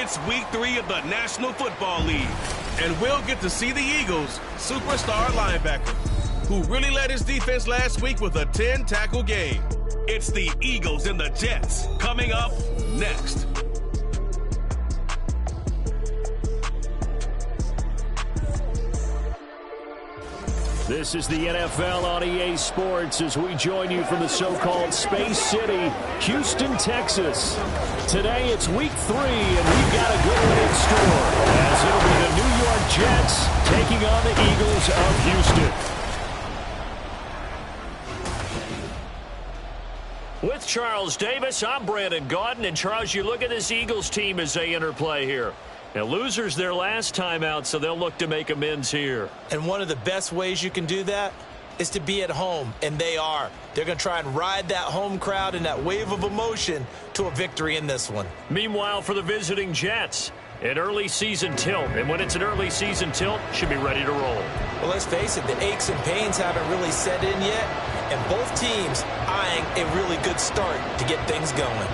It's week 3 of the National Football League, and we'll get to see the Eagles' superstar linebacker, who really led his defense last week with a 10-tackle game. It's the Eagles and the Jets coming up next. This is the NFL on EA Sports as we join you from the so-called Space City, Houston, Texas. Today it's week 3, and we've got a good one in store, as it'll be the New York Jets taking on the Eagles of Houston. With Charles Davis, I'm Brandon Gaudin. And Charles, you look at this Eagles team as they enter play here. Now, losers their last time out, so they'll look to make amends here. And one of the best ways you can do that is to be at home, and they are. They're going to try and ride that home crowd and that wave of emotion to a victory in this one. Meanwhile, for the visiting Jets, an early season tilt. And when it's an early season tilt, should be ready to roll. Well, let's face it, the aches and pains haven't really set in yet, and both teams eyeing a really good start to get things going.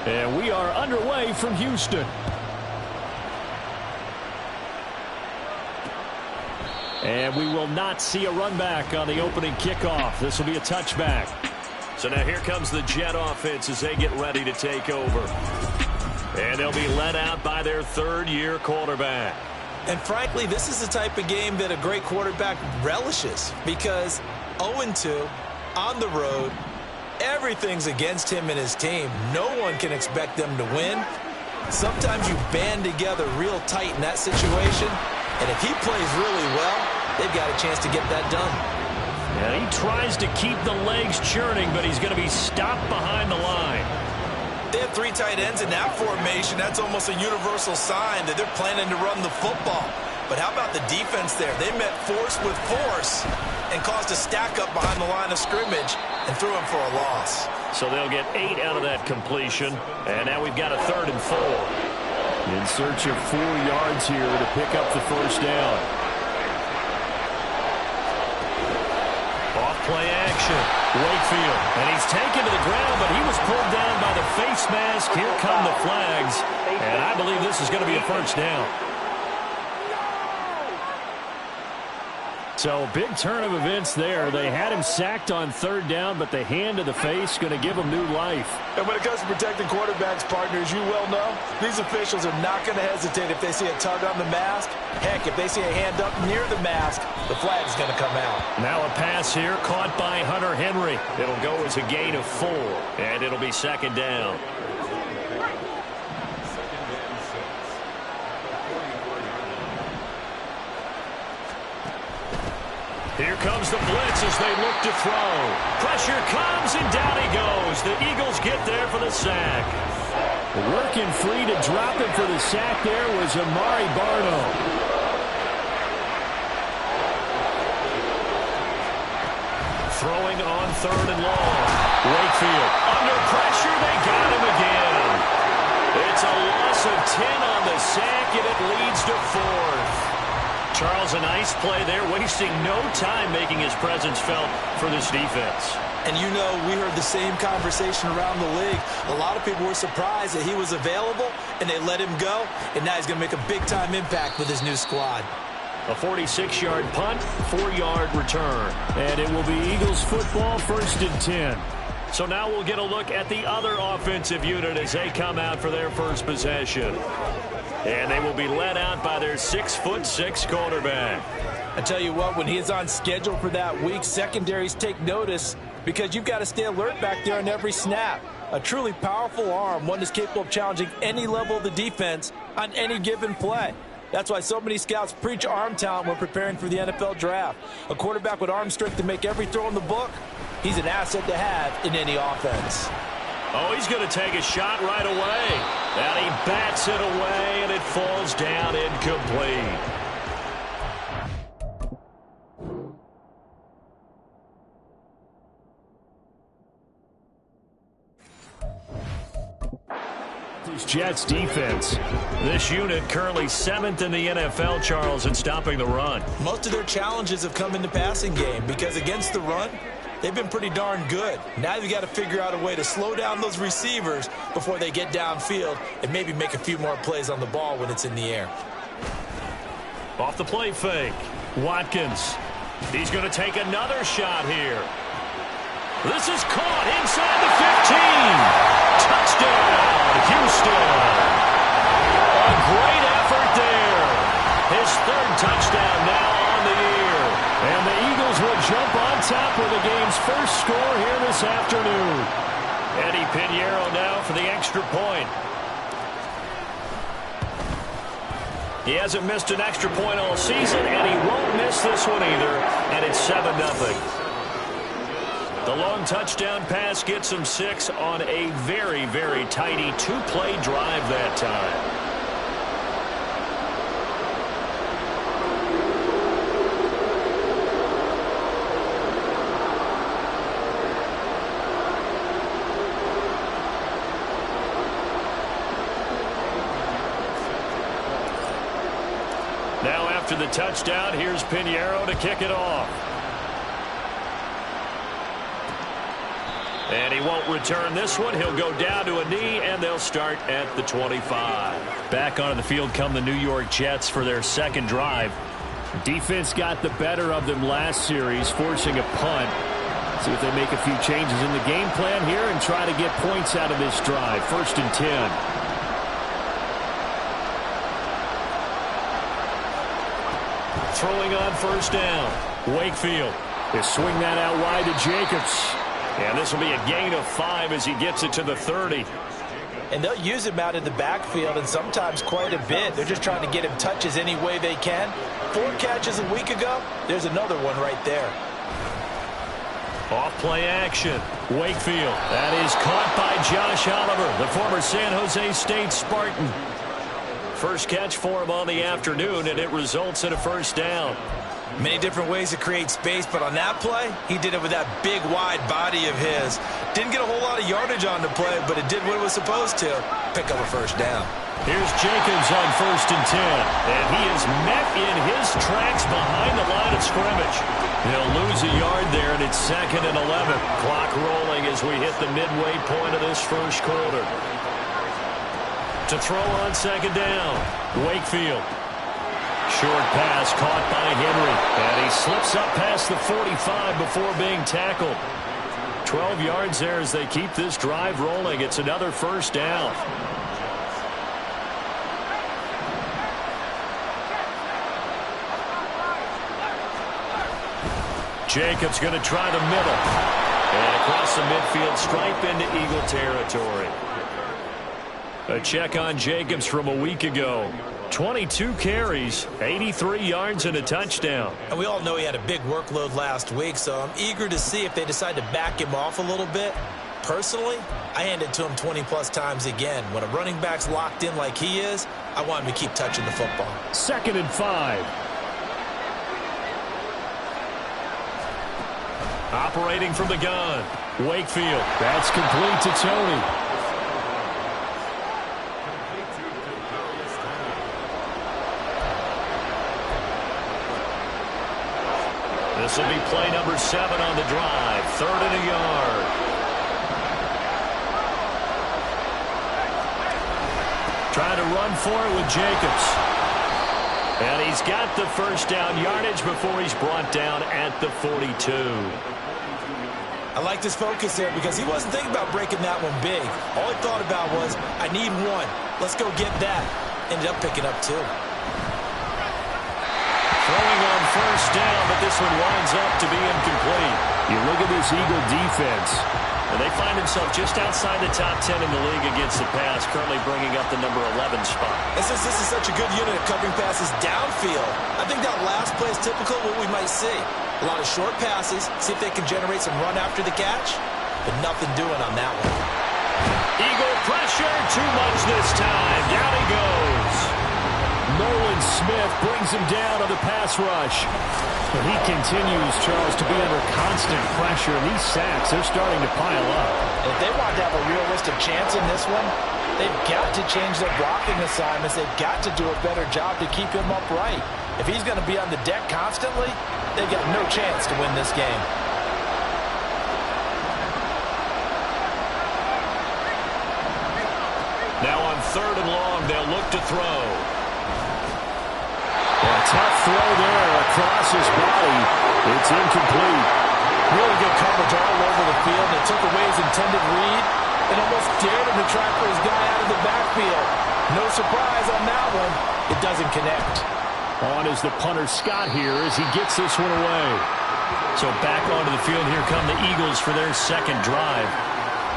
And we are underway from Houston. And we will not see a run back on the opening kickoff. This will be a touchback. So now here comes the Jet offense as they get ready to take over. And they'll be led out by their third-year quarterback. And frankly, this is the type of game that a great quarterback relishes, because 0-2 on the road, everything's against him and his team. No one can expect them to win. Sometimes you band together real tight in that situation, and if he plays really well, they've got a chance to get that done. And he tries to keep the legs churning, but he's going to be stopped behind the line. They have three tight ends in that formation. That's almost a universal sign that they're planning to run the football. But how about the defense there? They met force with force and caused a stack up behind the line of scrimmage and threw him for a loss. So they'll get 8 out of that completion. And now we've got a 3rd and 4. In search of 4 yards here to pick up the first down. Off play action. Wakefield. And he's taken to the ground, but he was pulled down by the face mask. Here come the flags. And I believe this is going to be a first down. So big turn of events there. They had him sacked on 3rd down, but the hand to the face going to give him new life. And when it comes to protecting quarterbacks, partners, you well know, these officials are not going to hesitate if they see a tug on the mask. Heck, if they see a hand up near the mask, the flag's going to come out. Now a pass here caught by Hunter Henry. It'll go as a gain of 4, and it'll be 2nd down. Here comes the blitz as they look to throw. Pressure comes, and down he goes. The Eagles get there for the sack. Working free to drop him for the sack there was Amari Barno. Throwing on 3rd and long. Wakefield under pressure. They got him again. It's a loss of 10 on the sack, and it leads to 4th. Charles, a nice play there, wasting no time making his presence felt for this defense. And you know, we heard the same conversation around the league. A lot of people were surprised that he was available, and they let him go, and now he's going to make a big-time impact with his new squad. A 46-yard punt, 4-yard return. And it will be Eagles football, 1st and 10. So now we'll get a look at the other offensive unit as they come out for their first possession. And they will be led out by their 6'6" quarterback. I tell you what, when he is on schedule for that week, secondaries take notice because you've got to stay alert back there on every snap. A truly powerful arm, one that's capable of challenging any level of the defense on any given play. That's why so many scouts preach arm talent when preparing for the NFL draft. A quarterback with arm strength to make every throw in the book, he's an asset to have in any offense. Oh, he's going to take a shot right away. And he bats it away, and it falls down incomplete. This Jets defense. This unit currently 7th in the NFL, Charles, in stopping the run. Most of their challenges have come in the passing game because against the run, they've been pretty darn good. Now you've got to figure out a way to slow down those receivers before they get downfield and maybe make a few more plays on the ball when it's in the air. Off the play fake. Watkins. He's going to take another shot here. This is caught inside the 15. Touchdown, Houston. A great effort there. His 3rd touchdown now on the year. And the Eagles will jump on top with the game's first score here this afternoon. Eddie Pinheiro now for the extra point. He hasn't missed an extra point all season, and he won't miss this one either. And it's 7-0. The long touchdown pass gets him 6 on a very, very tidy 2-play drive that time. Now after the touchdown, here's Pinheiro to kick it off. And he won't return this one. He'll go down to a knee, and they'll start at the 25. Back onto the field come the New York Jets for their second drive. Defense got the better of them last series, forcing a punt. See if they make a few changes in the game plan here and try to get points out of this drive. 1st and 10. Throwing on 1st down. Wakefield. They swing that out wide to Jacobs. And this will be a gain of 5 as he gets it to the 30. And they'll use him out in the backfield, and sometimes quite a bit. They're just trying to get him touches any way they can. 4 catches a week ago. There's another one right there. Off play action. Wakefield. That is caught by Josh Oliver, the former San Jose State Spartan. First catch for him on the afternoon, and it results in a 1st down. Many different ways to create space, but on that play, he did it with that big, wide body of his. Didn't get a whole lot of yardage on the play, but it did what it was supposed to. Pick up a 1st down. Here's Jacobs on 1st and 10. And he is met in his tracks behind the line of scrimmage. He'll lose a yard there, and it's 2nd and 11. Clock rolling as we hit the midway point of this first quarter. To throw on 2nd down, Wakefield. Short pass caught by Henry. And he slips up past the 45 before being tackled. 12 yards there as they keep this drive rolling. It's another 1st down. Jacobs going to try the middle. And across the midfield stripe into Eagle territory. A check on Jacobs from a week ago. 22 carries, 83 yards, and a touchdown. And we all know he had a big workload last week, so I'm eager to see if they decide to back him off a little bit. Personally, I hand it to him 20-plus times again. When a running back's locked in like he is, I want him to keep touching the football. 2nd and 5. Operating from the gun. Wakefield. That's complete to Tony. This will be play number 7 on the drive. 3rd and a yard. Trying to run for it with Jacobs. And he's got the 1st down yardage before he's brought down at the 42. I like this focus there because he wasn't thinking about breaking that one big. All he thought about was, I need 1. Let's go get that. Ended up picking up 2. Throwing on 1st down, but this one winds up to be incomplete. You look at this Eagle defense, and they find themselves just outside the top 10 in the league against the pass, currently bringing up the number 11 spot. And since this is such a good unit of covering passes downfield, I think that last play is typical of what we might see. A lot of short passes, see if they can generate some run after the catch, but nothing doing on that one. Eagle pressure, too much this time. Down he goes. Nolan Smith brings him down on the pass rush. But he continues, Charles, to be under constant pressure. And these sacks, they're starting to pile up. If they want to have a realistic chance in this one, they've got to change their blocking assignments. They've got to do a better job to keep him upright. If he's going to be on the deck constantly, they've got no chance to win this game. Now on 3rd and long, they'll look to throw. A tough throw there across his body. It's incomplete. Really good coverage all over the field. They took away his intended read and almost dared him to try for his guy out of the backfield. No surprise on that one. It doesn't connect. On is the punter Scott here as he gets this one away. So back onto the field, here come the Eagles for their 2nd drive.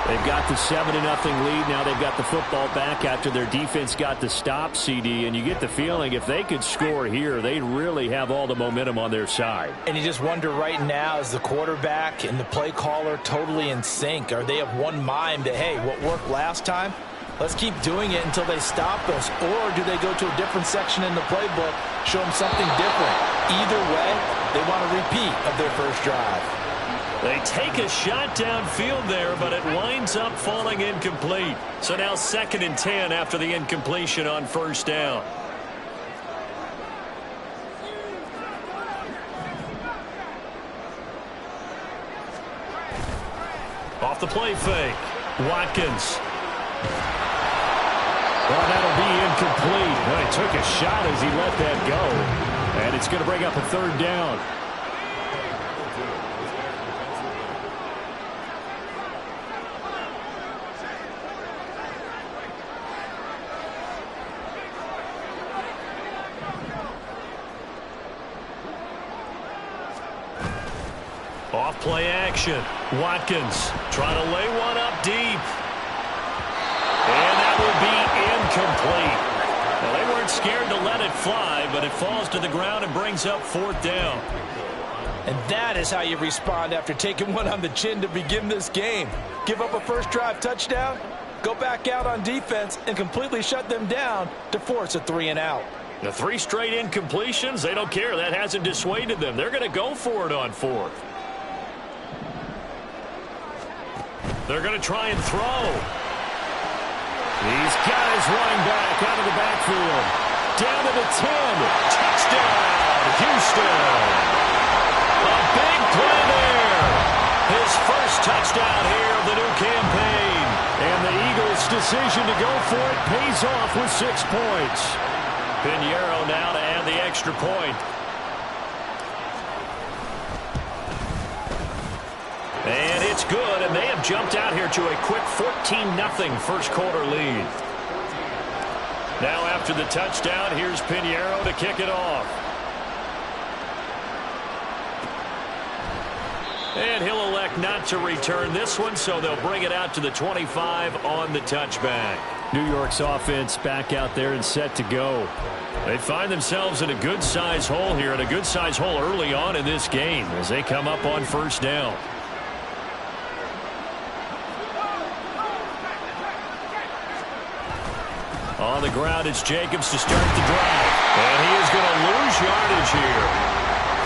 They've got the 7-0 lead. Now they've got the football back after their defense got the stop, CD. And you get the feeling if they could score here, they'd really have all the momentum on their side. And you just wonder right now, is the quarterback and the play caller totally in sync? Are they of one mind that, hey, what worked last time? Let's keep doing it until they stop us. Or do they go to a different section in the playbook, show them something different? Either way, they want a repeat of their first drive. They take a shot downfield there, but it winds up falling incomplete. So now 2nd and 10 after the incompletion on 1st down. Off the play fake. Watkins. Well, that'll be incomplete. Well, he took a shot as he let that go. And it's going to bring up a third down. Off play action. Watkins trying to lay one up deep. And that will be incomplete. Well, they weren't scared to let it fly, but it falls to the ground and brings up fourth down. And that is how you respond after taking one on the chin to begin this game. Give up a first drive touchdown, go back out on defense, and completely shut them down to force a 3-and-out. The 3 straight incompletions, they don't care. That hasn't dissuaded them. They're going to go for it on fourth. They're going to try and throw. These guys running back out of the backfield. Down to the 10. Touchdown, Houston. A big play there. His first touchdown here of the new campaign. And the Eagles' decision to go for it pays off with 6 points. Pinheiro now to add the extra point. And it's good, and they have jumped out here to a quick 14-0 first quarter lead. Now after the touchdown, here's Pinheiro to kick it off. And he'll elect not to return this one, so they'll bring it out to the 25 on the touchback. New York's offense back out there and set to go. They find themselves in a good-size hole here, and a good-size hole early on in this game as they come up on first down. On the ground, it's Jacobs to start the drive. And he is going to lose yardage here.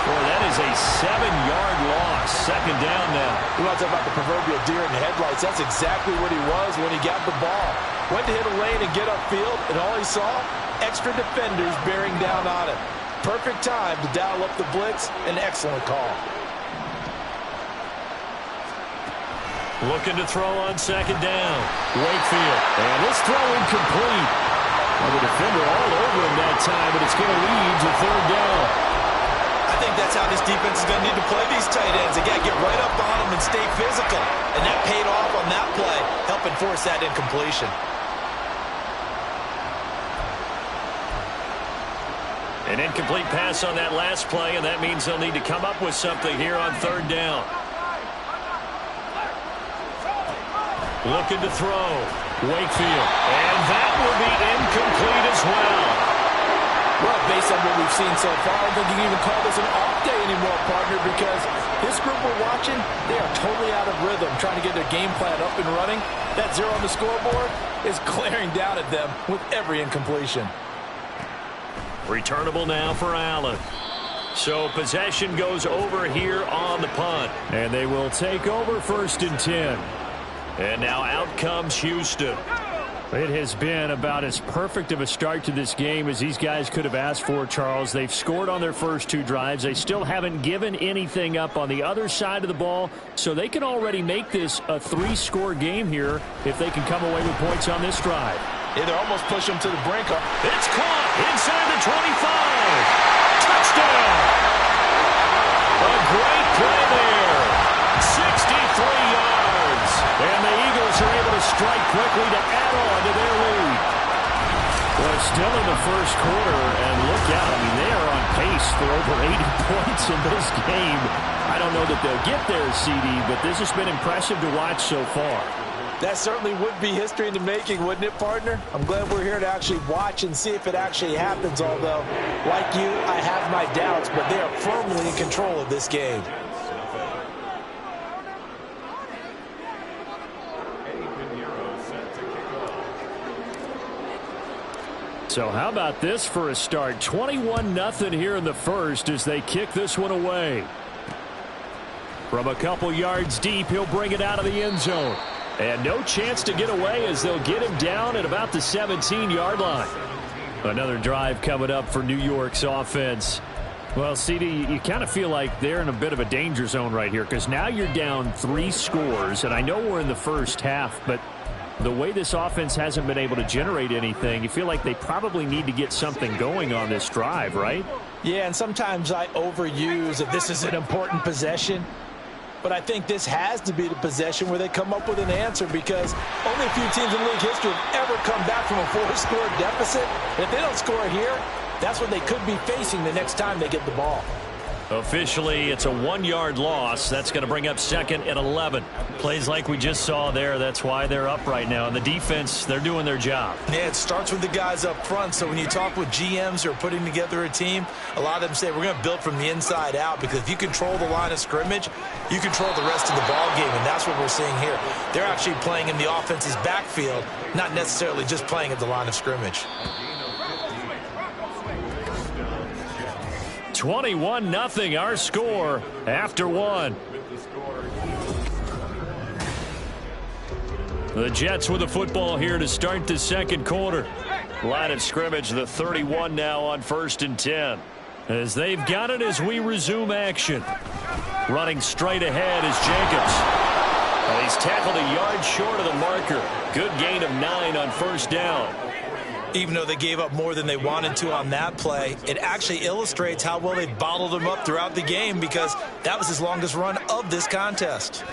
Boy, that is a 7-yard loss. Second down now. You want to talk about the proverbial deer in the headlights. That's exactly what he was when he got the ball. Went to hit a lane and get upfield, and all he saw, extra defenders bearing down on him. Perfect time to dial up the blitz. An excellent call. Looking to throw on second down. Wakefield. And this throw incomplete. Well, the defender all over him that time, but it's going to lead to third down. I think that's how this defense is going to need to play these tight ends. They got to get right up on them and stay physical. And that paid off on that play, helping force that incompletion. An incomplete pass on that last play, and that means they'll need to come up with something here on third down. Looking to throw. Wakefield. And that will be incomplete as well. Well, based on what we've seen so far, I don't think you can even call this an off day anymore, partner, because this group we're watching, they are totally out of rhythm, trying to get their game plan up and running. That 0 on the scoreboard is glaring down at them with every incompletion. Returnable now for Allen. So possession goes over here on the punt. And they will take over 1st and 10. And now out comes Houston. It has been about as perfect of a start to this game as these guys could have asked for, Charles. They've scored on their first 2 drives. They still haven't given anything up on the other side of the ball, so they can already make this a 3-score game here if they can come away with points on this drive. Yeah, they're almost pushing them to the brink. It's caught inside the 25. Touchdown. A great play there. 63 yards. And the Eagles are able to strike quickly to add on to their lead. Well, still in the first quarter, and look out. I mean, they are on pace for over 80 points in this game. I don't know that they'll get there, CD, but this has been impressive to watch so far. That certainly would be history in the making, wouldn't it, partner? I'm glad we're here to actually watch and see if it actually happens, although, like you, I have my doubts, but they are firmly in control of this game. So how about this for a start? 21-0 here in the first as they kick this one away. From a couple yards deep, he'll bring it out of the end zone. And no chance to get away as they'll get him down at about the 17-yard line. Another drive coming up for New York's offense. Well, CD, you kind of feel like they're in a bit of a danger zone right here because now you're down 3 scores, and I know we're in the first half, but the way this offense hasn't been able to generate anything, you feel like they probably need to get something going on this drive, right? Yeah, and sometimes I overuse that this is an important possession, but I think this has to be the possession where they come up with an answer because only a few teams in league history have ever come back from a 4-score deficit. And if they don't score here, that's what they could be facing the next time they get the ball. Officially, it's a 1-yard loss. That's going to bring up 2nd and 11. Plays like we just saw there. That's why they're up right now. And the defense, they're doing their job. Yeah, it starts with the guys up front. So when you talk with GMs who are putting together a team, a lot of them say we're going to build from the inside out because if you control the line of scrimmage, you control the rest of the ball game, and that's what we're seeing here. They're actually playing in the offense's backfield, not necessarily just playing at the line of scrimmage. 21-0 our score after 1. The Jets with the football here to start the second quarter. Line of scrimmage, the 31 now on 1st and 10. As they've got it as we resume action. Running straight ahead is Jacobs. Well, he's tackled a yard short of the marker. Good gain of 9 on 1st down. Even though they gave up more than they wanted to on that play, it actually illustrates how well they bottled him up throughout the game because that was his longest run of this contest.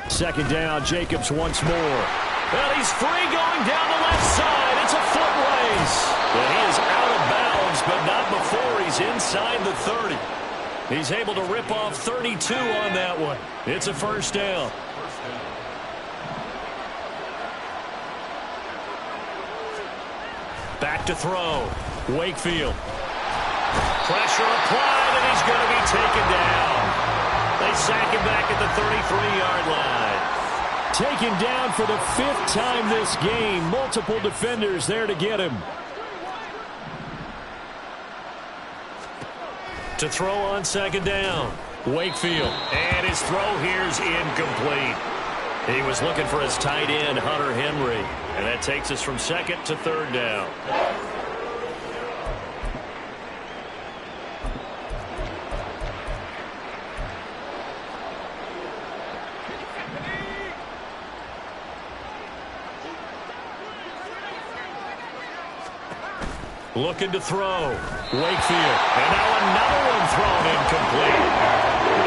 2nd down, Jacobs once more. Well, he's free going down the left side. It's a foot race. And he is out of bounds, but not before he's inside the 30. He's able to rip off 32 on that one. It's a 1st down. Back to throw. Wakefield. Pressure applied, and he's going to be taken down. They sack him back at the 33-yard line. Taken down for the 5th time this game. Multiple defenders there to get him. To throw on 2nd down. Wakefield. And his throw here's incomplete. He was looking for his tight end, Hunter Henry. And that takes us from 2nd to 3rd down. Looking to throw. Wakefield. And now another one thrown incomplete.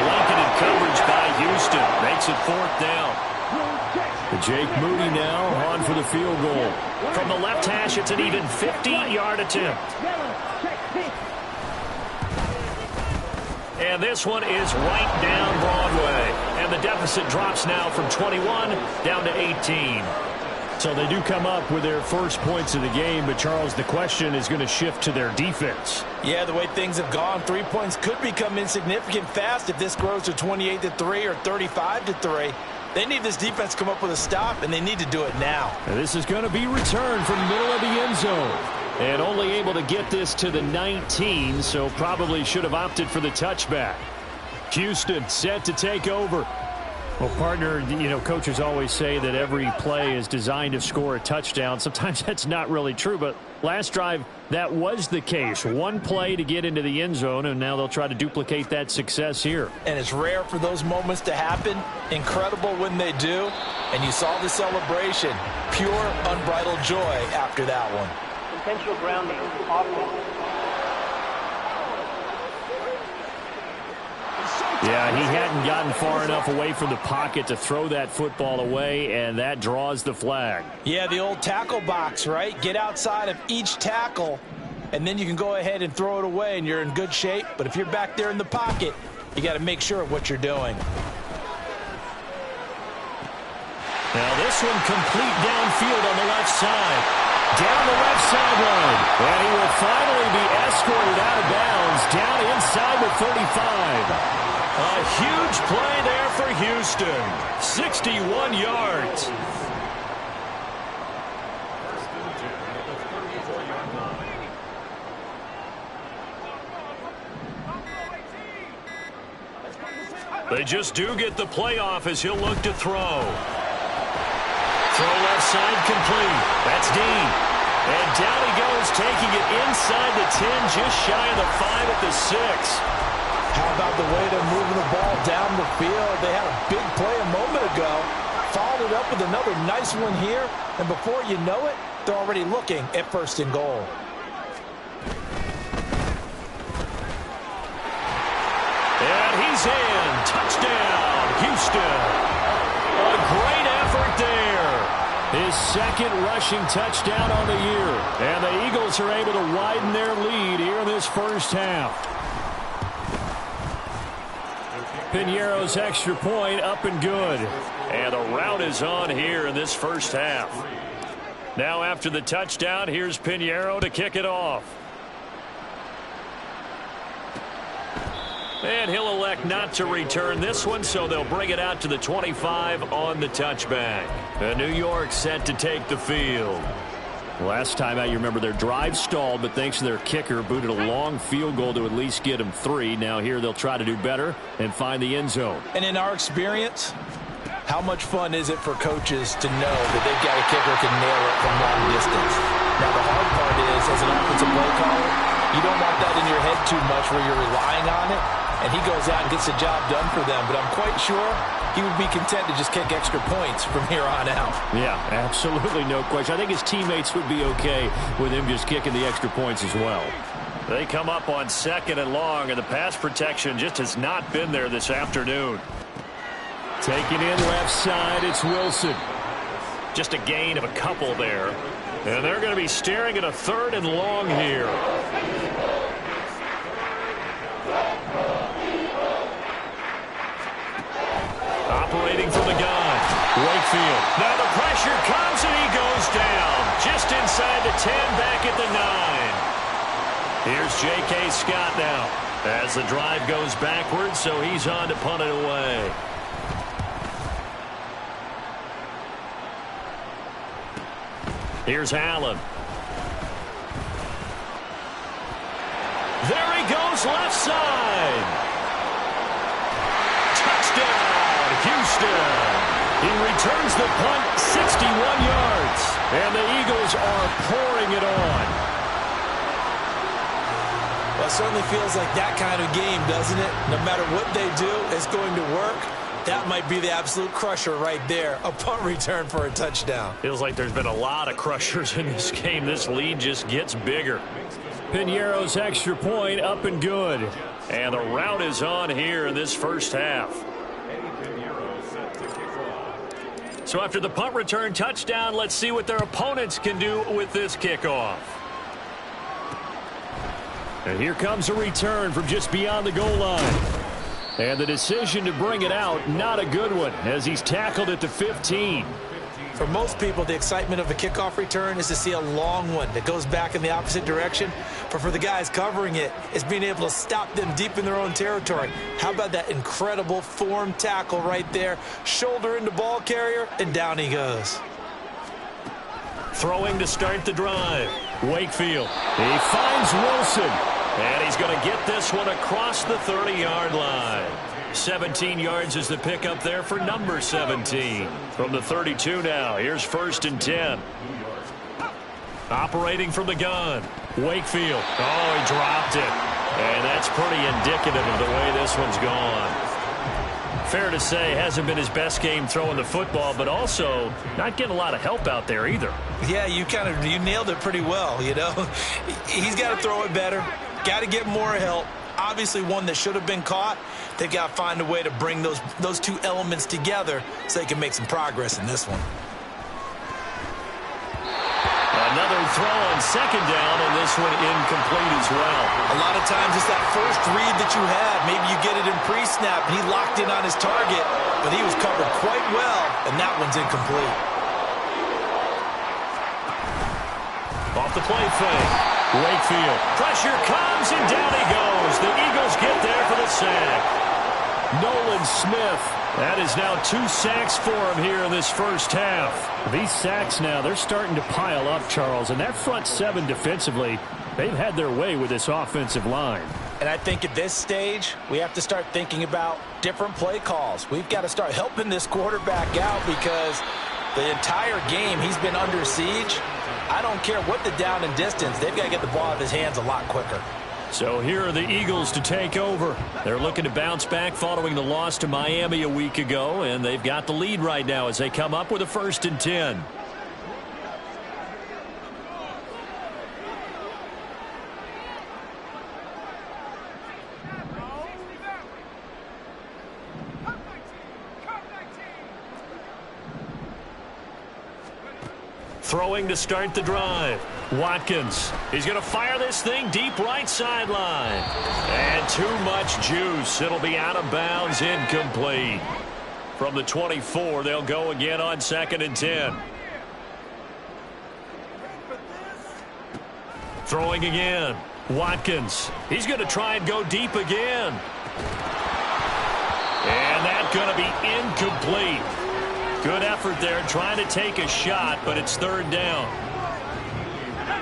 Blanketed coverage by Houston. Makes it 4th down. Jake Moody now on for the field goal. From the left hash, it's an even 50-yard attempt. And this one is right down Broadway. And the deficit drops now from 21 down to 18. So they do come up with their first points of the game, but Charles, the question is going to shift to their defense. Yeah, the way things have gone, 3 points could become insignificant fast if this grows to 28-3 or 35-3. They need this defense to come up with a stop, and they need to do it now. And this is going to be returned from the middle of the end zone. And only able to get this to the 19, so probably should have opted for the touchback. Houston set to take over. Well, partner, you know, coaches always say that every play is designed to score a touchdown. Sometimes that's not really true, but last drive, that was the case. One play to get into the end zone, and now they'll try to duplicate that success here. And it's rare for those moments to happen. Incredible when they do. And you saw the celebration. Pure, unbridled joy after that one. Intentional grounding, offense. Yeah, he hadn't gotten far enough away from the pocket to throw that football away, and that draws the flag. Yeah, the old tackle box, right? Get outside of each tackle, and then you can go ahead and throw it away, and you're in good shape. But if you're back there in the pocket, you got to make sure of what you're doing. Now this one complete downfield on the left side. Down the left sideline. And he will finally be escorted out of bounds down inside the 35. A huge play there for Houston. 61 yards. They just do get the playoff as he'll look to throw. Throw left side complete. That's Dean. And down he goes, taking it inside the 10, just shy of the 5 at the 6. How about the way they're moving the ball down the field? They had a big play a moment ago. Followed it up with another nice one here. And before you know it, they're already looking at 1st and goal. And he's in. Touchdown, Houston. A great effort there. His 2nd rushing touchdown on the year. And the Eagles are able to widen their lead here in this first half. Piñeiro's extra point up and good. And the route is on here in this first half. Now after the touchdown, here's Piñeiro to kick it off. And he'll elect not to return this one, so they'll bring it out to the 25 on the touchback. And New York set to take the field. Last time out, you remember their drive stalled, but thanks to their kicker, booted a long field goal to at least get them 3. Now here they'll try to do better and find the end zone. And in our experience, how much fun is it for coaches to know that they've got a kicker who can nail it from long distance? Now the hard part is, as an offensive play caller, you don't want that in your head too much where you're relying on it. And he goes out and gets the job done for them. But I'm quite sure he would be content to just kick extra points from here on out. Yeah, absolutely no question. I think his teammates would be okay with him just kicking the extra points as well. They come up on 2nd and long, and the pass protection just has not been there this afternoon. Taking in left side, it's Wilson. Just a gain of a couple there. And they're going to be staring at a 3rd and long here. Operating from the gun, Wakefield. Now the pressure comes and he goes down. Just inside the 10, back at the 9. Here's J.K. Scott now. As the drive goes backwards, so he's on to punt it away. Here's Allen. There he goes, left side. Touchdown, Houston. He returns the punt 61 yards. And the Eagles are pouring it on. Well, it certainly feels like that kind of game, doesn't it? No matter what they do, it's going to work. That might be the absolute crusher right there. A punt return for a touchdown. Feels like there's been a lot of crushers in this game. This lead just gets bigger. Piñeiro's extra point up and good. And the route is on here in this first half. So after the punt return touchdown, let's see what their opponents can do with this kickoff. And here comes a return from just beyond the goal line. And the decision to bring it out, not a good one, as he's tackled at the 15. For most people, the excitement of a kickoff return is to see a long one that goes back in the opposite direction. But for the guys covering it, it's being able to stop them deep in their own territory. How about that incredible form tackle right there? Shoulder into ball carrier, and down he goes. Throwing to start the drive. Wakefield. He finds Wilson. And he's going to get this one across the 30-yard line. 17 yards is the pickup there for number 17. From the 32 now, here's 1st and 10. Operating from the gun, Wakefield. Oh, he dropped it. And that's pretty indicative of the way this one's gone. Fair to say, hasn't been his best game throwing the football, but also not getting a lot of help out there either. Yeah, you nailed it pretty well, you know. He's got to throw it better. Got to get more help. Obviously one that should have been caught. They've got to find a way to bring those two elements together so they can make some progress in this one. Another throw on 2nd down, and this one incomplete as well. A lot of times it's that first read that you have. Maybe you get it in pre-snap, and he locked in on his target, but he was covered quite well, and that one's incomplete. Off the play fake. Wakefield. Pressure comes, and down he goes. The Eagles get there for the sack. Nolan Smith. That is now 2 sacks for him here in this first half. These sacks now, they're starting to pile up, Charles. And that front 7 defensively, they've had their way with this offensive line. And I think at this stage, we have to start thinking about different play calls. We've got to start helping this quarterback out because The entire game he's been under siege. I don't care what the down and distance. They've got to get the ball out of his hands a lot quicker. So here are the Eagles to take over. They're looking to bounce back following the loss to Miami a week ago, and they've got the lead right now as they come up with a 1st and 10. Throwing to start the drive. Watkins. He's going to fire this thing deep right sideline. And too much juice. It'll be out of bounds, incomplete. From the 24, they'll go again on 2nd and 10. Throwing again. Watkins. He's going to try and go deep again. And that's going to be incomplete. Good effort there trying to take a shot, but it's 3rd down.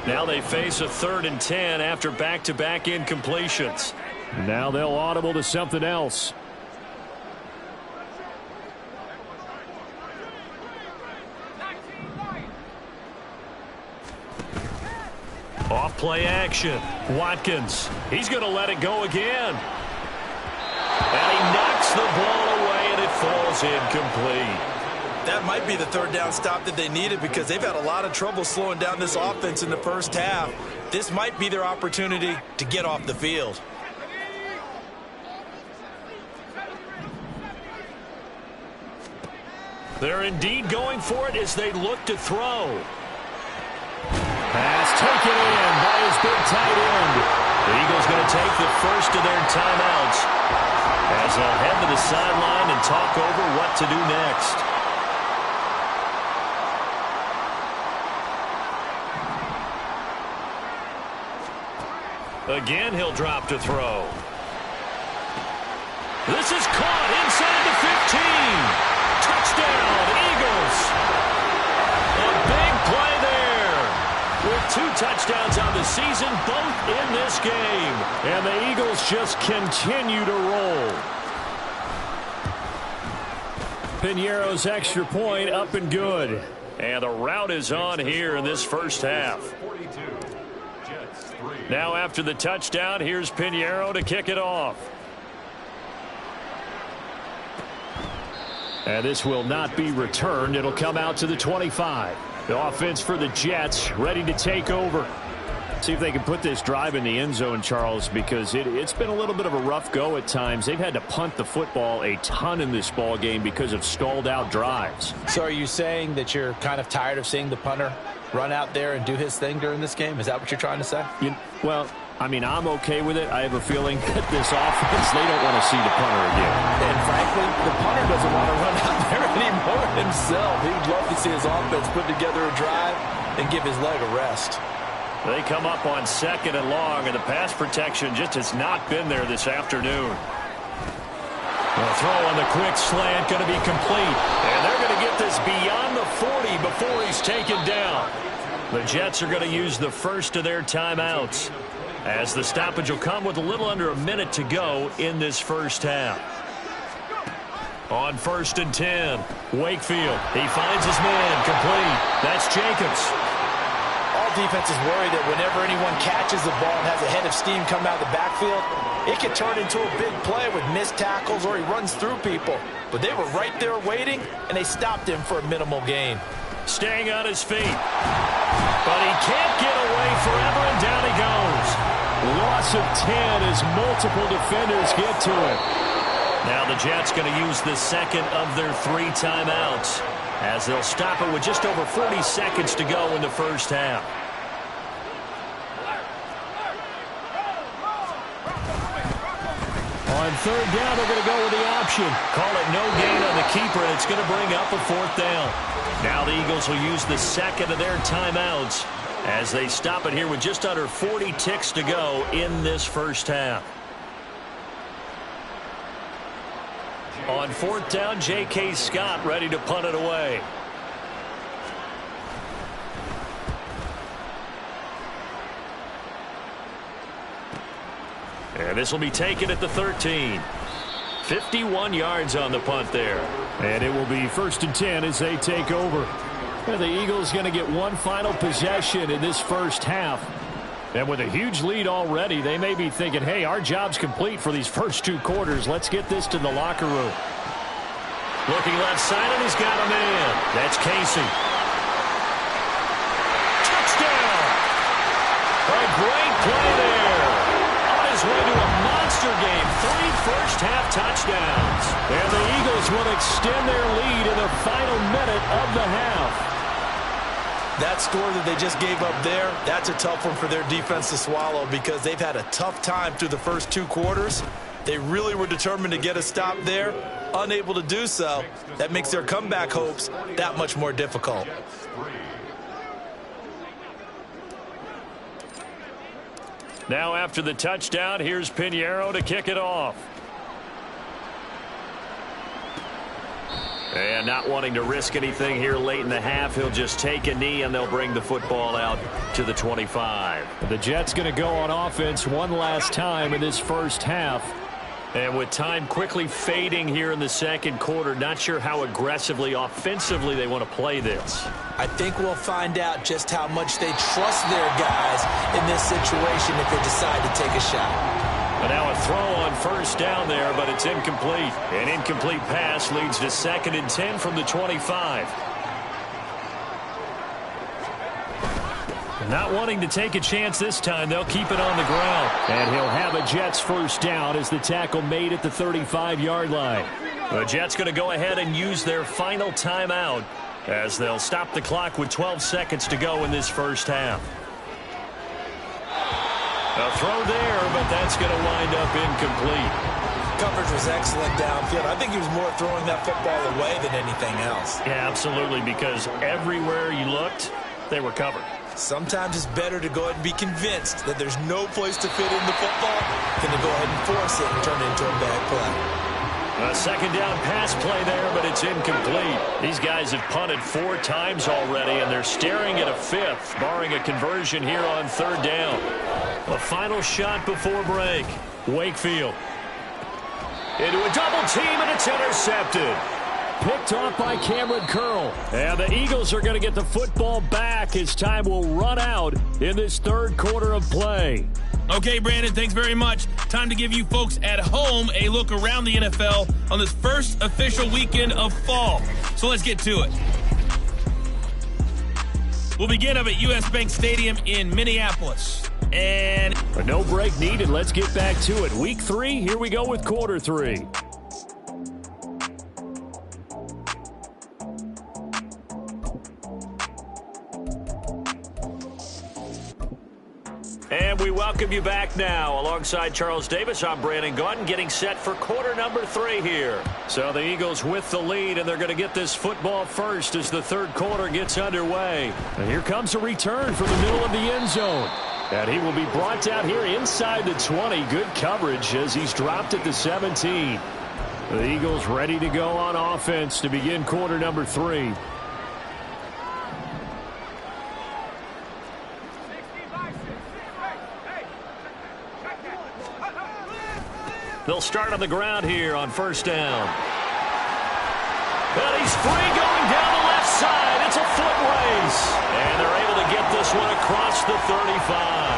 Now they face a 3rd and 10 after back-to-back incompletions. Now they'll audible to something else. Off play action. Watkins. He's going to let it go again. And he knocks the ball away, and it falls incomplete. That might be the 3rd down stop that they needed because they've had a lot of trouble slowing down this offense in the first half. This might be their opportunity to get off the field. They're indeed going for it as they look to throw. Pass taken in by his big tight end. The Eagles going to take the first of their timeouts as they'll head to the sideline and talk over what to do next. Again, he'll drop to throw. This is caught inside the 15. Touchdown, Eagles. A big play there. With 2 touchdowns on the season, both in this game. And the Eagles just continue to roll. Piñeiro's extra point up and good. And the route is on here in this first half. Now after the touchdown, here's Piñeiro to kick it off. And this will not be returned. It'll come out to the 25. The offense for the Jets ready to take over. See if they can put this drive in the end zone, Charles, because it's been a little bit of a rough go at times. They've had to punt the football a ton in this ball game because of stalled out drives. So are you saying that you're kind of tired of seeing the punter run out there and do his thing during this game? Is that what you're trying to say? Well, I mean, I'm okay with it. I have a feeling that this offense, they don't want to see the punter again. And frankly, the punter doesn't want to run out there anymore himself. He'd love to see his offense put together a drive and give his leg a rest. They come up on 2nd and long, and the pass protection just has not been there this afternoon. The throw on the quick slant going to be complete. And they're going to get this beyond the 40 before he's taken down. The Jets are going to use the first of their timeouts, as the stoppage will come with a little under a minute to go in this first half. On 1st and 10, Wakefield. He finds his man complete. That's Jacobs. All defenses worry that whenever anyone catches the ball and has a head of steam come out of the backfield, it can turn into a big play with missed tackles or he runs through people. But they were right there waiting, and they stopped him for a minimal gain. Staying on his feet. But he can't get away forever, and down he goes. Loss of 10 as multiple defenders get to him. Now the Jets going to use the second of their 3 timeouts, as they'll stop it with just over 40 seconds to go in the first half. On 3rd down, they're going to go with the option. Call it no gain on the keeper, and it's going to bring up a 4th down. Now the Eagles will use the second of their timeouts as they stop it here with just under 40 ticks to go in this first half. On 4th down, J.K. Scott ready to punt it away. And this will be taken at the 13. 51 yards on the punt there. And it will be 1st and 10 as they take over. The Eagles going to get one final possession in this first half. And with a huge lead already, they may be thinking, hey, our job's complete for these first 2 quarters. Let's get this to the locker room. Looking left side, and he's got a man. That's Casey. Touchdown! A great play there. On his way to a monster game. 3 first-half touchdowns. And the Eagles will extend their lead in the final minute of the half. That score that they just gave up there, that's a tough one for their defense to swallow because they've had a tough time through the first 2 quarters. They really were determined to get a stop there, unable to do so. That makes their comeback hopes that much more difficult. Now after the touchdown, here's Pinheiro to kick it off. And not wanting to risk anything here late in the half, he'll just take a knee and they'll bring the football out to the 25. The Jets going to go on offense one last time in this first half. And with time quickly fading here in the second quarter, not sure how aggressively, offensively they want to play this. I think we'll find out just how much they trust their guys in this situation if they decide to take a shot. And now a throw on first down there, but it's incomplete. An incomplete pass leads to 2nd and 10 from the 25. Not wanting to take a chance this time, they'll keep it on the ground. And he'll have a Jets first down as the tackle made at the 35-yard line. The Jets going to go ahead and use their final timeout as they'll stop the clock with 12 seconds to go in this first half. A throw there, but that's going to wind up incomplete. Coverage was excellent downfield. I think he was more throwing that football away than anything else. Yeah, absolutely, because everywhere you looked, they were covered. Sometimes it's better to go ahead and be convinced that there's no place to fit in the football than to go ahead and force it and turn it into a bad play. A second down pass play there, but it's incomplete. These guys have punted 4 times already, and they're staring at a 5th, barring a conversion here on 3rd down. A final shot before break. Wakefield. Into a double team, and it's intercepted. Picked off by Cameron Curl. And the Eagles are going to get the football back as time will run out in this 3rd quarter of play. Okay, Brandon, thanks very much. Time to give you folks at home a look around the NFL on this first official weekend of fall. So let's get to it. We'll begin up at U.S. Bank Stadium in Minneapolis. And a no break needed. Let's get back to it. Week 3, here we go with quarter 3. And we welcome you back now. Alongside Charles Davis, I'm Brandon Gaudin, getting set for quarter number 3 here. So the Eagles with the lead, and they're going to get this football first as the 3rd quarter gets underway. And here comes a return from the middle of the end zone. And he will be brought down here inside the 20. Good coverage as he's dropped at the 17. The Eagles ready to go on offense to begin quarter number 3. They'll start on the ground here on first down. And he's free going down the left side. It's a foot race. And they're able to get this one across the 35.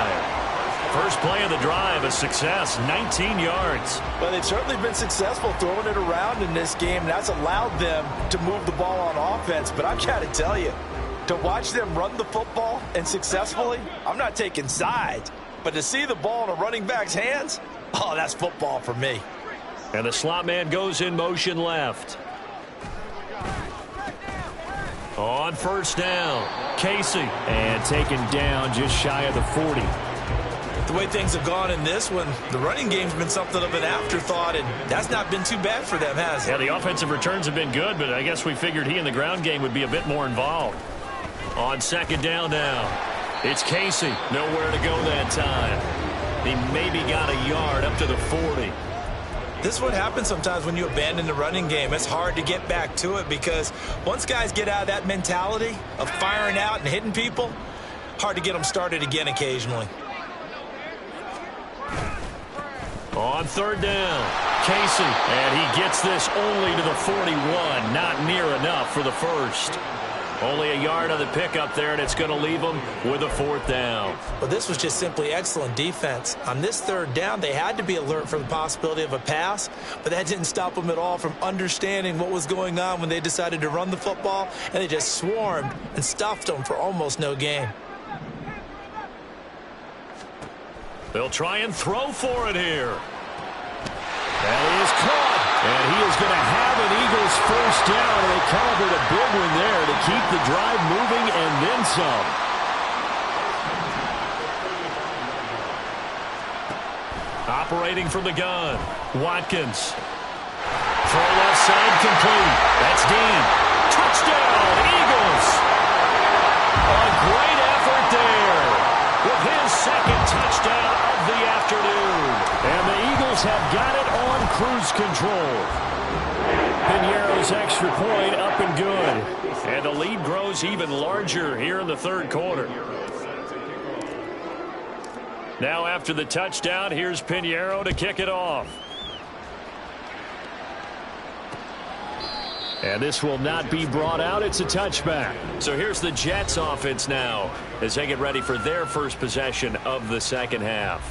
First play of the drive, a success, 19 yards. Well, they've certainly been successful throwing it around in this game. That's allowed them to move the ball on offense. But I've got to tell you, to watch them run the football and successfully, I'm not taking sides. But to see the ball in a running back's hands, oh, that's football for me. And the slot man goes in motion left. On first down, Casey. And taken down just shy of the 40. The way things have gone in this one, the running game's been something of an afterthought, and that's not been too bad for them, has it? Yeah, the offensive returns have been good, but I guess we figured he in the ground game would be a bit more involved. On second down now, it's Casey. Nowhere to go that time. He maybe got a yard up to the 40. This is what happens sometimes when you abandon the running game. It's hard to get back to it because once guys get out of that mentality of firing out and hitting people, hard to get them started again occasionally. On third down, Casey, and he gets this only to the 41. Not near enough for the first. Only a yard on the pickup there, and it's going to leave them with a 4th down. Well, this was just simply excellent defense. On this 3rd down, they had to be alert for the possibility of a pass, but that didn't stop them at all from understanding what was going on when they decided to run the football, and they just swarmed and stuffed them for almost no gain. They'll try and throw for it here. And he is caught. And he is going to have an Eagles 1st down. And they celebrate a big one there to keep the drive moving and then some. Operating from the gun, Watkins. Throw left side complete. That's Dean. Touchdown, Eagles. A great effort there with his 2nd touchdown of the afternoon. And the Eagles have got it on cruise control. Piñeiro's extra point up and good. And the lead grows even larger here in the 3rd quarter. Now after the touchdown, here's Piñeiro to kick it off. And this will not be brought out. It's a touchback. So here's the Jets offense now as they get ready for their first possession of the 2nd half.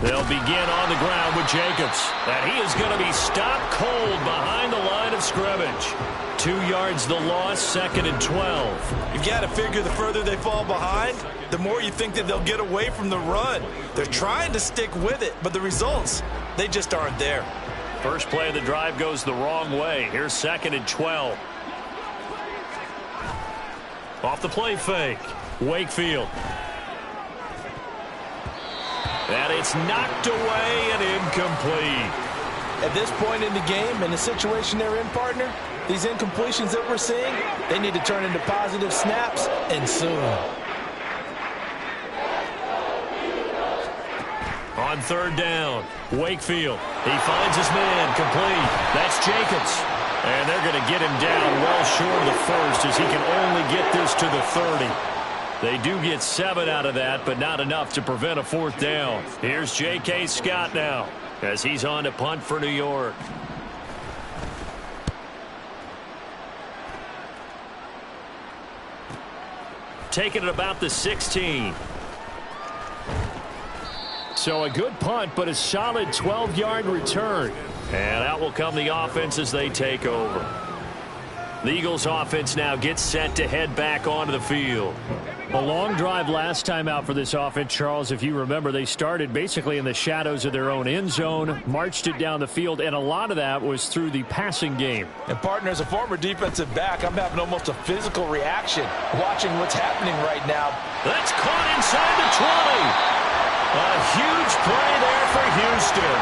They'll begin on the ground with Jacobs. And he is going to be stopped cold behind the line of scrimmage. 2 yards the loss, 2nd and 12. You've got to figure the further they fall behind, the more you think that they'll get away from the run. They're trying to stick with it, but the results, they just aren't there. First play of the drive goes the wrong way. Here's 2nd and 12. Off the play fake. Wakefield. And it's knocked away and incomplete. At this point in the game, in the situation they're in, partner, these incompletions that we're seeing, they need to turn into positive snaps, and soon. On 3rd down, Wakefield. He finds his man, complete. That's Jacobs. And they're going to get him down well short of the 1st as he can only get this to the 30. They do get 7 out of that, but not enough to prevent a 4th down. Here's J.K. Scott now as he's on to punt for New York. Taking it about the 16. So a good punt, but a solid 12-yard return. And out will come the offense as they take over. The Eagles offense now gets set to head back onto the field. A long drive last time out for this offense, Charles. If you remember, they started basically in the shadows of their own end zone, marched it down the field, and a lot of that was through the passing game. And, partner, as a former defensive back, I'm having almost a physical reaction watching what's happening right now. That's caught inside the 20. A huge play there for Houston.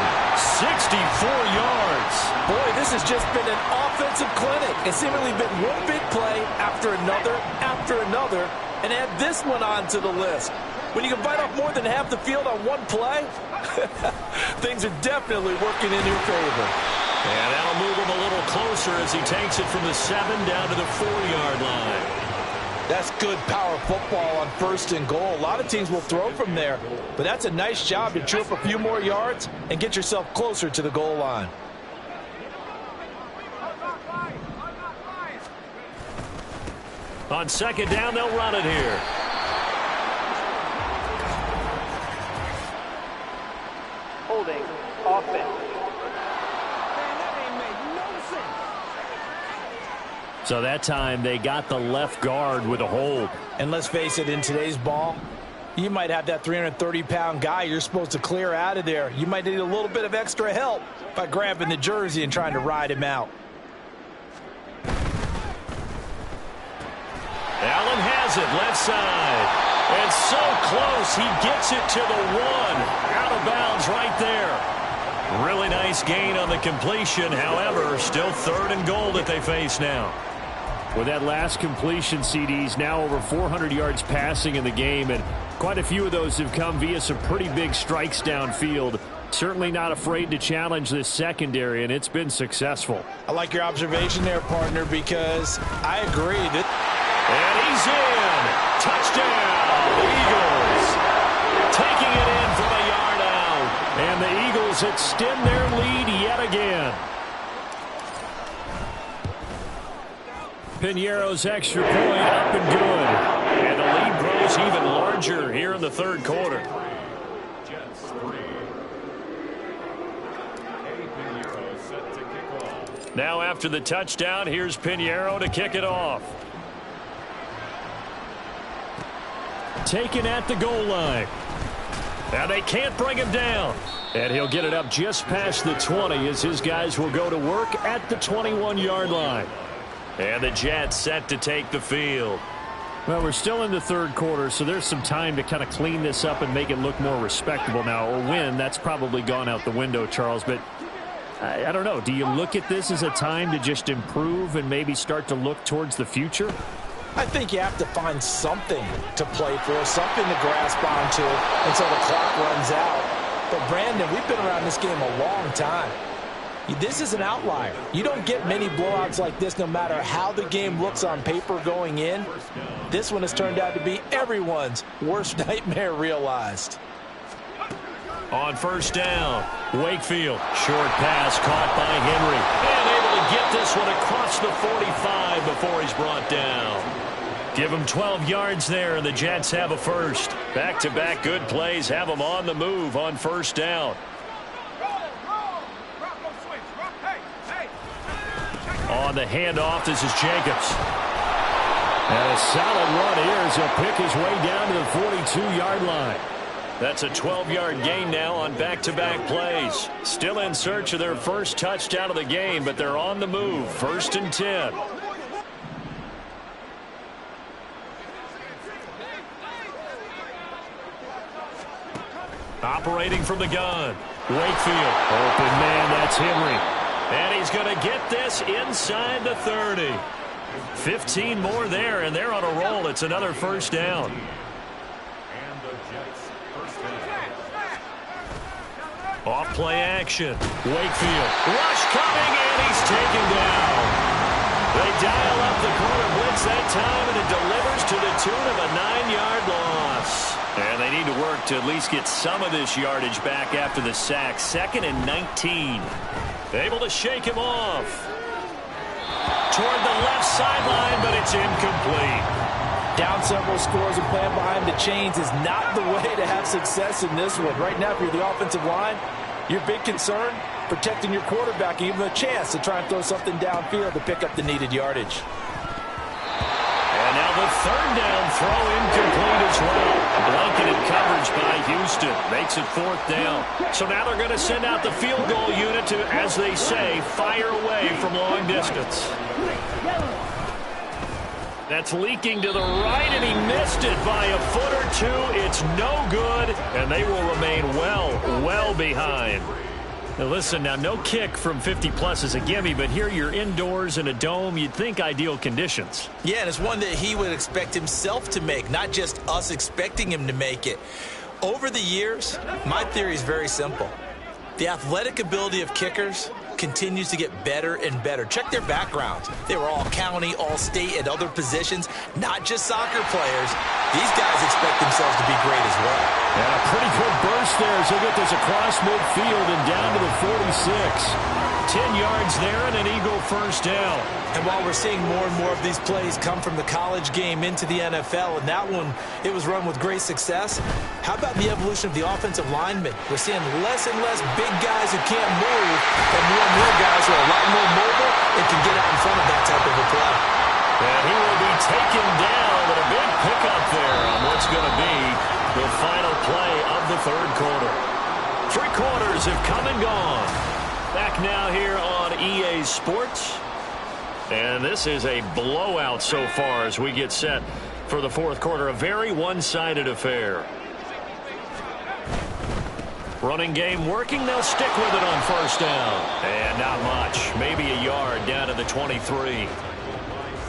64 yards. Boy, this has just been an offensive clinic. It's seemingly been one big play after another, and add this one on to the list. When you can bite off more than half the field on one play, things are definitely working in your favor. And that'll move him a little closer as he takes it from the 7 down to the 4-yard line. That's good power football on 1st and goal. A lot of teams will throw from there, but that's a nice job to chew up a few more yards and get yourself closer to the goal line. On 2nd down, they'll run it here. Holding offense. So that time they got the left guard with a hold. And let's face it, in today's ball, you might have that 330-pound guy you're supposed to clear out of there. You might need a little bit of extra help by grabbing the jersey and trying to ride him out. Allen has it left side. And so close, he gets it to the 1. Out of bounds right there. Really nice gain on the completion. However, still 3rd and goal that they face now. With that last completion, CD's now over 400 yards passing in the game, and quite a few of those have come via some pretty big strikes downfield. Certainly not afraid to challenge this secondary, and it's been successful. I like your observation there, partner, because I agree that And he's in. Touchdown, Eagles. Taking it in from a yard out. And the Eagles extend their lead yet again. Piñeiro's extra point up and good. And the lead grows even larger here in the third quarter. Now after the touchdown, here's Piñeiro to kick it off. Taken at the goal line. Now they can't bring him down. And he'll get it up just past the 20 as his guys will go to work at the 21-yard line. And the Jets set to take the field. Well, we're still in the third quarter, so there's some time to kind of clean this up and make it look more respectable. Now, a win, that's probably gone out the window, Charles, but I don't know. Do you look at this as a time to just improve and maybe start to look towards the future? I think you have to find something to play for, something to grasp onto until the clock runs out. But, Brandon, we've been around this game a long time. This is an outlier. You don't get many blowouts like this no matter how the game looks on paper going in. This one has turned out to be everyone's worst nightmare realized. On first down, Wakefield. Short pass caught by Henry. And able to get this one across the 45 before he's brought down. Give him 12 yards there, and the Jets have a first. Back-to-back good plays have them on the move on first down. On the handoff, this is Jacobs. And a solid run here as he'll pick his way down to the 42-yard line. That's a 12-yard gain now on back-to-back plays. Still in search of their first touchdown of the game, but they're on the move. 1st and 10. Operating from the gun. Wakefield. Open man, that's Henry. And he's going to get this inside the 30. 15 more there, and they're on a roll. It's another first down. Off play action. Wakefield. Rush coming, and he's taken down. They dial up the corner blitz that time, and it delivers to the tune of a 9-yard loss. And they need to work to at least get some of this yardage back after the sack. 2nd and 19. Able to shake him off. Toward the left sideline, but it's incomplete. Down several scores and playing behind the chains is not the way to have success in this one. Right now, if you're the offensive line, your big concern, protecting your quarterback, even a chance to try and throw something downfield to pick up the needed yardage. And now the 3rd down throw incomplete as well. Blanketed coverage by Houston. Makes it 4th down. So now they're going to send out the field goal unit to, as they say, fire away from long distance. That's leaking to the right, and he missed it by a foot or two. It's no good, and they will remain well behind. Now listen, now no kick from 50-plus is a gimme, but here you're indoors in a dome. You'd think ideal conditions. Yeah, and it's one that he would expect himself to make, not just us expecting him to make it. Over the years, my theory is very simple. The athletic ability of kickers continues to get better and better. Check their backgrounds. They were all county, all state, at other positions, not just soccer players. These guys expect themselves to be great as well. And a pretty good burst there as he'll get this across midfield and down to the 46. 10 yards there and an Eagle first down. And while we're seeing more and more of these plays come from the college game into the NFL, and that one, it was run with great success, how about the evolution of the offensive linemen? We're seeing less and less big guys who can't move, and more guys who are a lot more mobile and can get out in front of that type of a play. And he will be taken down with a big pickup there on what's going to be the final play of the third quarter. 3 quarters have come and gone. Back now here on EA Sports. And this is a blowout so far as we get set for the fourth quarter. A very one-sided affair. Running game working. They'll stick with it on first down. And not much. Maybe a yard down to the 23.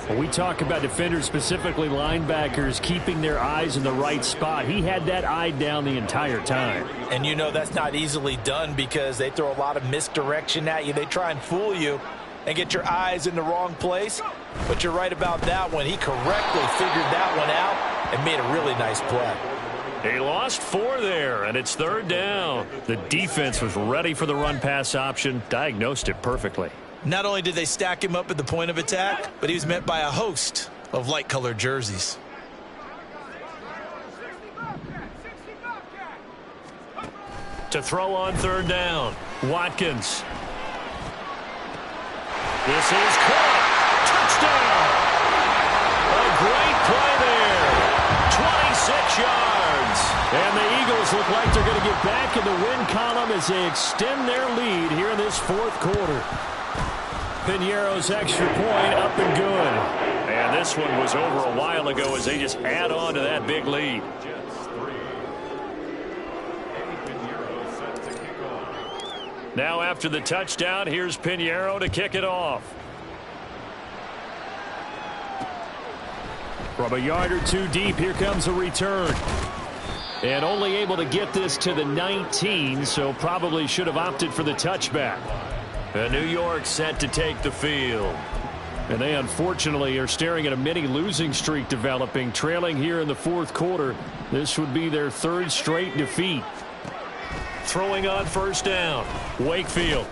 Well, we talk about defenders, specifically linebackers, keeping their eyes in the right spot. He had that eye down the entire time. And you know that's not easily done because they throw a lot of misdirection at you. They try and fool you. and get your eyes in the wrong place. But you're right about that one. He correctly figured that one out and made a really nice play. He lost 4 there, and it's 3rd down. The defense was ready for the run-pass option, diagnosed it perfectly. Not only did they stack him up at the point of attack, but he was met by a host of light-colored jerseys. To throw on 3rd down, Watkins. This is caught. Touchdown. A great play there. 26 yards. And the Eagles look like they're going to get back in the win column as they extend their lead here in this 4th quarter. Piñeiro's extra point up and good. And this one was over a while ago as they just add on to that big lead. Now after the touchdown, here's Piñeiro to kick it off. From a yard or 2 deep, here comes a return. And only able to get this to the 19, so probably should have opted for the touchback. And New York set to take the field. And they unfortunately are staring at a mini losing streak developing, trailing here in the 4th quarter. This would be their 3rd straight defeat. Throwing on 1st down, Wakefield.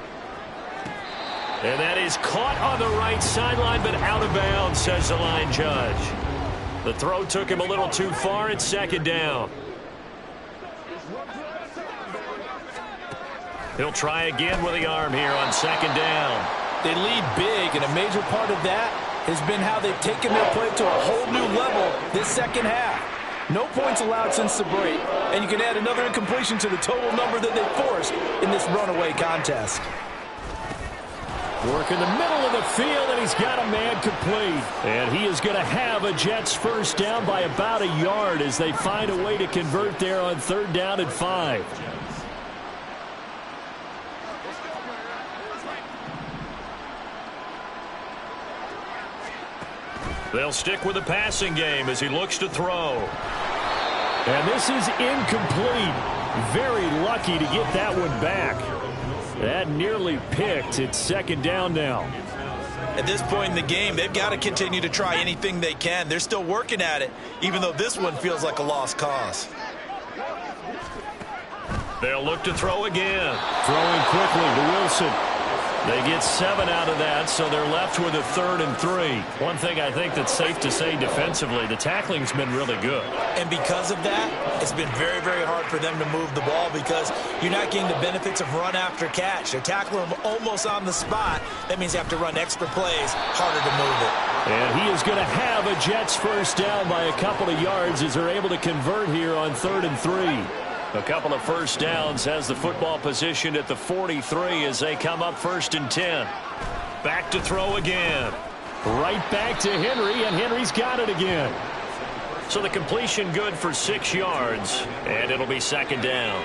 And that is caught on the right sideline, but out of bounds, says the line judge. The throw took him a little too far. It's 2nd down. He'll try again with the arm here on 2nd down. They lead big, and a major part of that has been how they've taken their play to a whole new level this 2nd half. No points allowed since the break, and you can add another incompletion to the total number that they forced in this runaway contest. Work in the middle of the field, and he's got a man complete. And he is going to have a Jets 1st down by about a yard as they find a way to convert there on 3rd down and 5. They'll stick with the passing game as he looks to throw. And this is incomplete. Very lucky to get that one back. That nearly picked. It's 2nd down now. At this point in the game, they've got to continue to try anything they can. They're still working at it, even though this one feels like a lost cause. They'll look to throw again. Throwing quickly to Wilson. They get 7 out of that, so they're left with a 3rd and 3. One thing I think that's safe to say defensively, the tackling's been really good. And because of that, it's been very, very hard for them to move the ball because you're not getting the benefits of run after catch. They're tackling them almost on the spot. That means you have to run extra plays, harder to move it. And he is going to have a Jets 1st down by a couple of yards as they're able to convert here on 3rd and 3. A couple of 1st downs has the football positioned at the 43 as they come up 1st and 10. Back to throw again. Right back to Henry, and Henry's got it again. So the completion good for 6 yards, and it'll be 2nd down.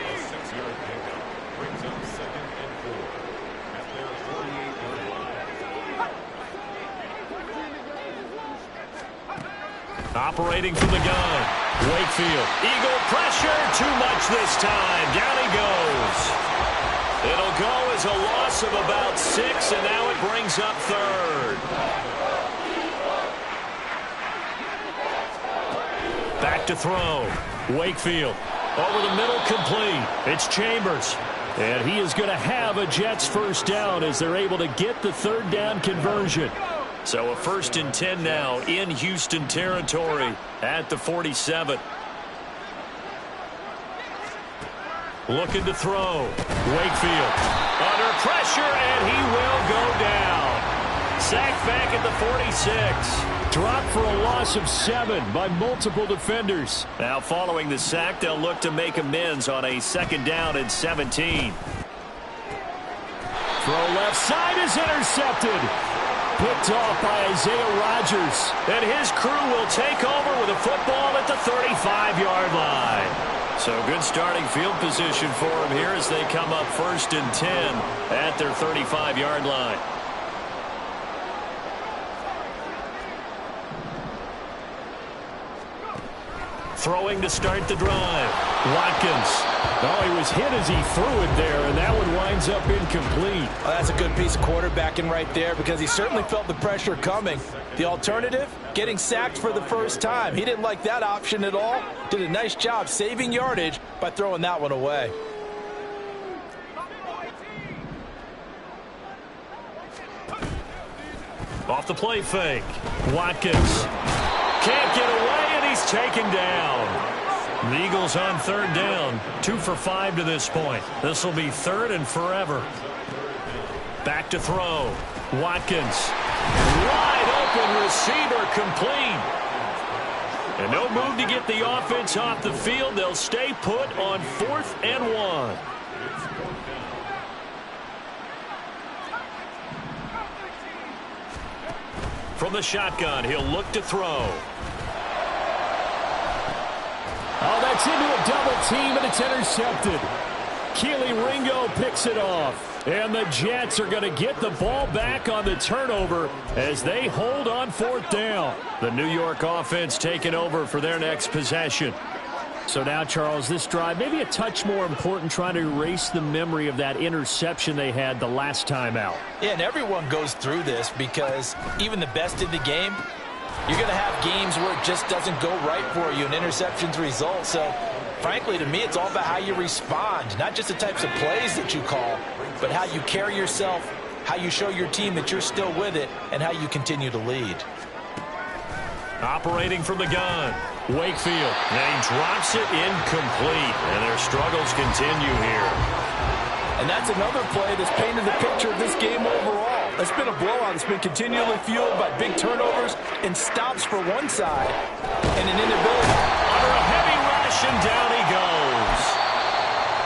Operating from the gun. Wakefield. Eagle pressure. Too much this time. Down he goes. It'll go as a loss of about 6, and now it brings up 3rd. Back to throw. Wakefield. Over the middle, complete. It's Chambers. And he is going to have a Jets 1st down as they're able to get the 3rd down conversion. So a 1st and 10 now in Houston territory at the 47. Looking to throw. Wakefield under pressure, and he will go down. Sacked back at the 46. Dropped for a loss of 7 by multiple defenders. Now following the sack, they'll look to make amends on a 2nd down and 17. Throw left side is intercepted. Picked off by Isaiah Rodgers. And his crew will take over with a football at the 35-yard line. So good starting field position for him here as they come up 1st and 10 at their 35-yard line. Throwing to start the drive. Watkins. Oh, he was hit as he threw it there, and that one winds up incomplete. Well, that's a good piece of quarterbacking right there because he certainly felt the pressure coming. The alternative, getting sacked for the first time. He didn't like that option at all. Did a nice job saving yardage by throwing that one away. Off the play fake. Watkins can't get away, and he's taken down. The Eagles on third down. 2 for 5 to this point. This will be third and forever. Back to throw. Watkins. Wide open receiver complete. And no move to get the offense off the field. They'll stay put on 4th and 1. From the shotgun, he'll look to throw. Oh, that's into a double team, and it's intercepted. Keely Ringo picks it off. And the Jets are going to get the ball back on the turnover as they hold on 4th down. The New York offense taking over for their next possession. So now, Charles, this drive maybe a touch more important, trying to erase the memory of that interception they had the last time out. Yeah, and everyone goes through this because even the best in the game, you're going to have games where it just doesn't go right for you and interceptions result. So, frankly, to me, it's all about how you respond, not just the types of plays that you call, but how you carry yourself, how you show your team that you're still with it, and how you continue to lead. Operating from the gun, Wakefield. And he drops it incomplete, and their struggles continue here. And that's another play that's painted the picture of this game overall. It's been a blowout. It's been continually fueled by big turnovers and stops for one side and an inability. Under a heavy rush, and down he goes.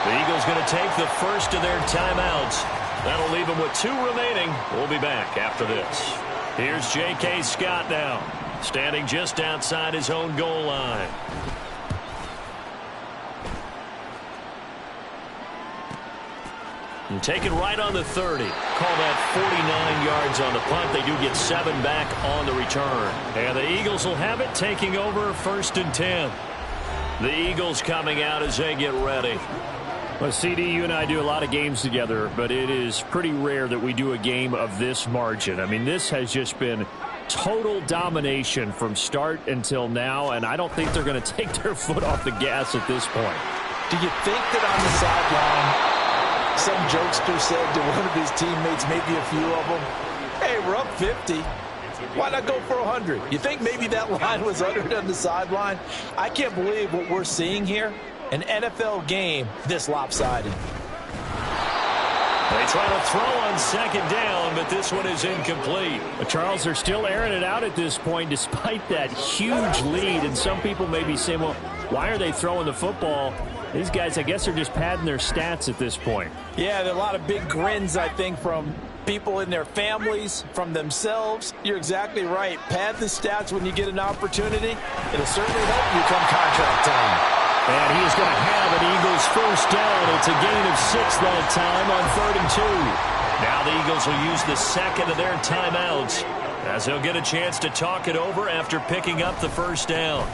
The Eagles going to take the first of their timeouts. That'll leave them with 2 remaining. We'll be back after this. Here's J.K. Scott now, standing just outside his own goal line. And taken right on the 30. Call that 49 yards on the punt. They do get 7 back on the return. And the Eagles will have it, taking over 1st and 10. The Eagles coming out as they get ready. Well, CD, you and I do a lot of games together, but it is pretty rare that we do a game of this margin. I mean, this has just been total domination from start until now, and I don't think they're going to take their foot off the gas at this point. Do you think that on the sideline, some jokester said to one of his teammates, maybe a few of them, hey, we're up 50. Why not go for 100? You think maybe that line was uttered on the sideline? I can't believe what we're seeing here. An NFL game this lopsided. They try to throw on 2nd down, but this one is incomplete. But Charles, they're still airing it out at this point despite that huge lead. And some people may be saying, well, why are they throwing the football? These guys, I guess, are just padding their stats at this point. Yeah, there are a lot of big grins, I think, from people in their families, from themselves. You're exactly right. Pad the stats when you get an opportunity. It'll certainly help you come contract time. And he is going to have an Eagles 1st down. It's a gain of 6 that time on 3rd and 2. Now the Eagles will use the 2nd of their timeouts as they'll get a chance to talk it over after picking up the 1st down.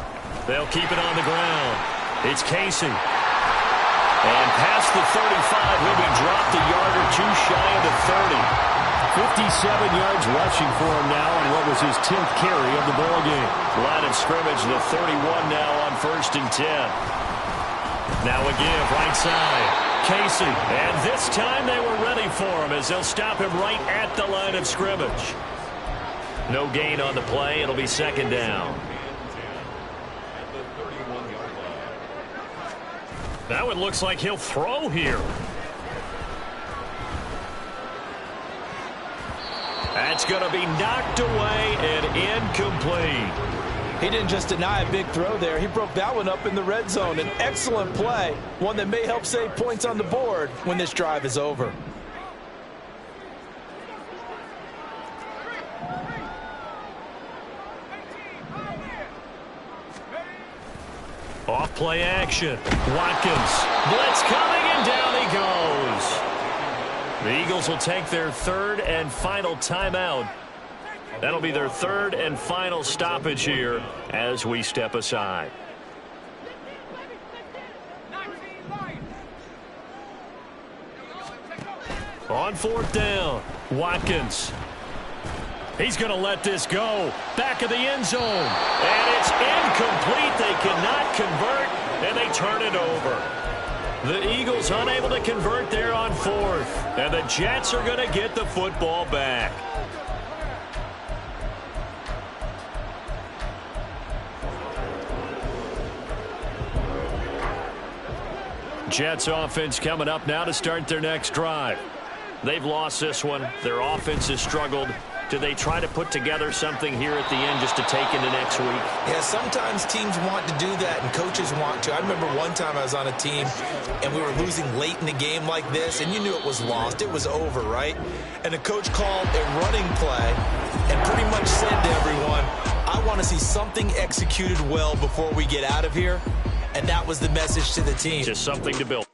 They'll keep it on the ground. It's Casey. And past the 35, he'll be dropped a yard or 2 shy of the 30. 57 yards rushing for him now on what was his 10th carry of the ball game. Line of scrimmage, the 31 now on 1st and 10. Now a give right side. Casey. And this time they were ready for him as they'll stop him right at the line of scrimmage. No gain on the play. It'll be 2nd down. Now it looks like he'll throw here. That's going to be knocked away and incomplete. He didn't just deny a big throw there. He broke that one up in the red zone. An excellent play, one that may help save points on the board when this drive is over. Off play action. Watkins. Blitz coming, and down he goes. The Eagles will take their 3rd and final timeout. That'll be their 3rd and final stoppage here as we step aside. On 4th down, Watkins. He's going to let this go. Back of the end zone. And it's incomplete. They cannot convert, and they turn it over. The Eagles unable to convert there on 4th. And the Jets are going to get the football back. Jets offense coming up now to start their next drive. They've lost this one. Their offense has struggled. Do they try to put together something here at the end just to take into next week? Yeah, sometimes teams want to do that and coaches want to. I remember one time I was on a team and we were losing late in the game like this, and you knew it was lost. It was over, right? And the coach called a running play and pretty much said to everyone, I want to see something executed well before we get out of here. And that was the message to the team. Just something to build.